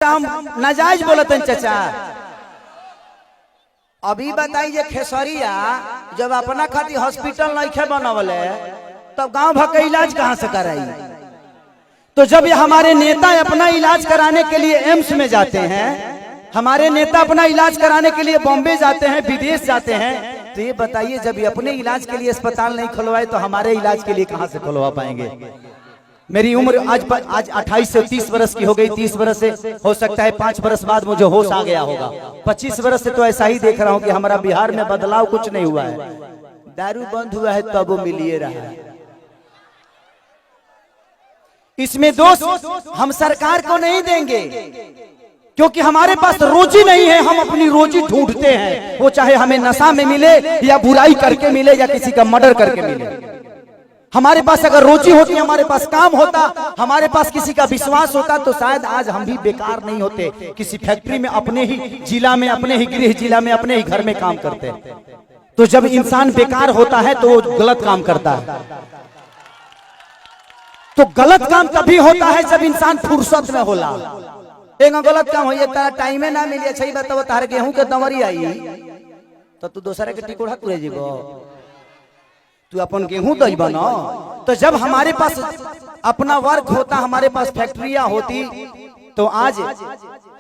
हम नाजायज बोलते हैं चाचा। अभी बताइए खेसरिया जब अपना खातिर हॉस्पिटल नहीं बनवले तब गांव भर का इलाज कहां से कराई। तो जब ये हमारे नेता अपना इलाज कराने के लिए एम्स में जाते हैं, हमारे नेता अपना इलाज कराने के लिए बॉम्बे जाते हैं, विदेश जाते हैं, तो ये बताइए जब ये अपने इलाज के लिए अस्पताल नहीं खुलवाए तो हमारे इलाज के लिए कहां से खुलवा पाएंगे। मेरी उम्र आज 28 से 30 वर्ष की हो गई। 30 वर्ष से हो सकता है 5 वर्ष बाद मुझे होश आ गया होगा। 25 वर्ष से तो ऐसा ही देख रहा हूं कि हमारा बिहार में बदलाव कुछ नहीं हुआ है। दारू बंद हुआ है तब वो मिलिए रहा है। इसमें दोष हम सरकार को नहीं देंगे क्योंकि हमारे पास रोजी नहीं है। हम अपनी रोजी ढूंढते हैं, वो चाहे हमें नशा में मिले या बुराई करके मिले या किसी का मर्डर करके मिले। हमारे पास अगर रोजी होती, हमारे पास काम होता, हमारे पास किसी का विश्वास होता तो शायद आज हम भी बेकार नहीं होते। किसी फैक्ट्री में अपने ही जिला में, अपने ही गृह जिला में, अपने ही घर में काम करते। तो जब इंसान बेकार होता है तो वो गलत काम करता है। तो गलत काम तभी होता है जब इंसान फुर्सत में होला। एक गलत काम हो तारा टाइमे ना मिली। अच्छा ही बताओ तार गेहूं के दमरी आई तो तू दूसरे के टिकोड़ा तुरे जीवो, तू अपन गेहूं दईबा ना। तो जब हमारे पास अपना वर्क होता, हमारे पास फैक्ट्रियां होती, तो आज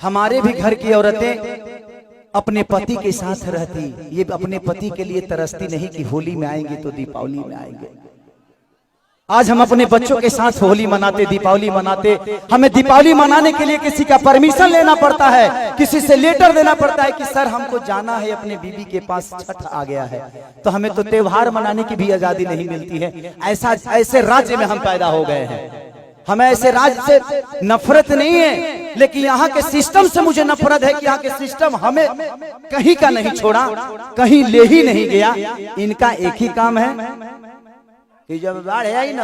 हमारे भी घर की औरतें अपने पति के साथ रहती। ये अपने पति के लिए तरसती नहीं कि होली में आएंगे तो दीपावली में आएंगे। आज हम अपने बच्चों के साथ होली मनाते, दीपावली मनाते। हमें दीपावली मनाने के लिए किसी का परमिशन लेना पड़ता है, किसी से लेटर देना पड़ता है कि सर हमको जाना है अपने बीवी के पास, छठ आ गया है। तो हमें तो त्योहार मनाने की भी आजादी नहीं मिलती है। ऐसे राज्य में हम पैदा हो गए हैं। हमें ऐसे राज्य से नफरत नहीं है, लेकिन यहाँ के सिस्टम से मुझे नफरत है कि यहाँ के सिस्टम हमें कहीं का नहीं छोड़ा, कहीं ले ही नहीं गया। इनका एक ही काम है कि जब बाढ़ आई ना,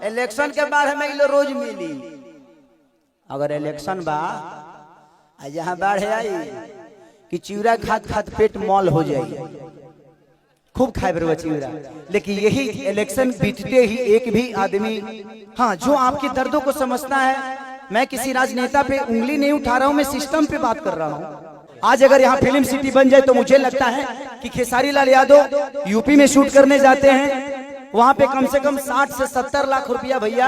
इलेक्शन के बाद हमें इलो रोज मिली। अगर इलेक्शन बा जहाँ बाढ़ आई कि चिवड़ा खात खात पेट मॉल हो जाए, खूब खाए बरवा चिवड़ा। लेकिन यही इलेक्शन बीतते ही एक भी आदमी, हाँ, जो आपकी दर्दों को समझता है। मैं किसी राजनेता पे उंगली नहीं उठा रहा हूँ, मैं सिस्टम पे बात कर रहा हूँ। आज अगर यहाँ फिल्म सिटी बन जाए तो मुझे लगता है कि खेसारी लाल यादव यूपी में शूट करने जाते हैं, वहां पे कम से कम 60 से 70 लाख रुपया भैया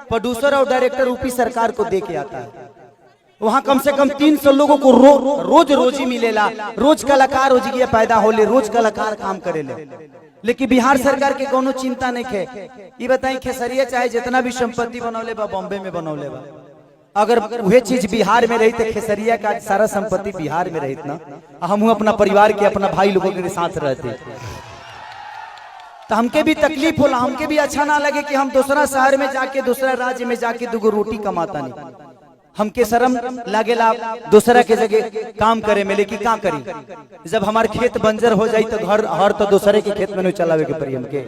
प्रोड्यूसर और डायरेक्टर यूपी सरकार को दे के आता है। वहां कम से कम 300 लोगों को रोज रोजी मिलेला। रोज कलाकार हो जी पैदा होले, रोज कलाकार काम करेले। लेकिन बिहार सरकार के कोनो चिंता नहीं है। ये बताई खेसरिया चाहे जितना भी संपत्ति बनौले बा बॉम्बे में बनौले बा, अगर वह चीज बिहार में रही तो खेसरिया का सारा संपत्ति बिहार में रही ना, हम अपना परिवार के, अपना भाई लोगों के साथ रहते तो हमके भी तकलीफ होला। हमके भी अच्छा ना लगे कि हम दूसरा शहर में जाके, दूसरा राज्य में जाके दुगो रोटी कमाता नहीं। हमके शर्म लागेला दूसरा के जगह काम करे में। लेकिन क्या करी, जब हमारे खेत बंजर हो जाए तो घर हर तो दूसरे के खेत में नहीं चलावे के पड़ी हमके।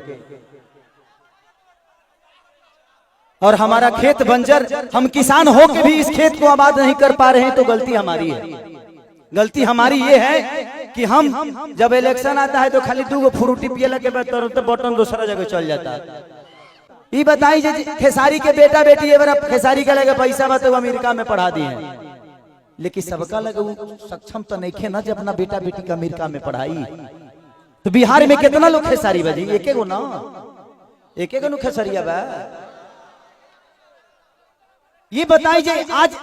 और हमारा खेत बंजर, हम किसान हो के भी इस खेत को आबाद नहीं कर पा रहे हैं, तो गलती हमारी है। गलती हमारी ये है कि हम जब इलेक्शन आता है तो खाली 2 फ्रूटी पिए लगे तो बटन दूसरा जगह चल जाता है। ये बताई खेसारी के बेटा बेटी खेसारी का लगे पैसा बा तो अमेरिका में पढ़ा दिए, लेकिन सबका लगे वो सक्षम तो नहीं खे ना जब अपना बेटा बेटी का अमेरिका में पढ़ाई। तो बिहार में कितना लोग खेसारी बजी, एक गो ना, एक गो खेसरिया बा। ये बताइए आज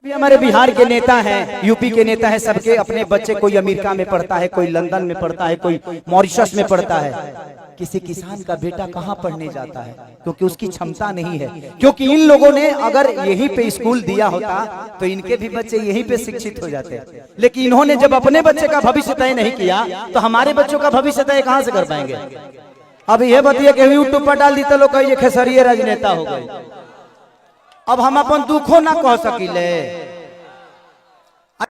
भी हमारे बिहार के नेता हैं, यूपी के नेता हैं, सबके अपने बच्चे, कोई अमेरिका में पढ़ता है, कोई लंदन में पढ़ता है, कोई मॉरिशस में पढ़ता है। किसी किसान का बेटा कहाँ पढ़ने जाता है क्योंकि उसकी क्षमता नहीं है। क्योंकि इन लोगों ने अगर यहीं पे स्कूल दिया होता तो इनके भी बच्चे यहीं पे शिक्षित हो जाते। लेकिन इन्होंने जब अपने बच्चे का भविष्य तय नहीं किया तो हमारे बच्चों का भविष्य तय कहाँ से कर पाएंगे। अब यह बताइए कि यूट्यूब पर डाल दी तो लोग कहिए खेसरिया राजनेता हो गए। अब हम अपन दुखों ना कह सकिले।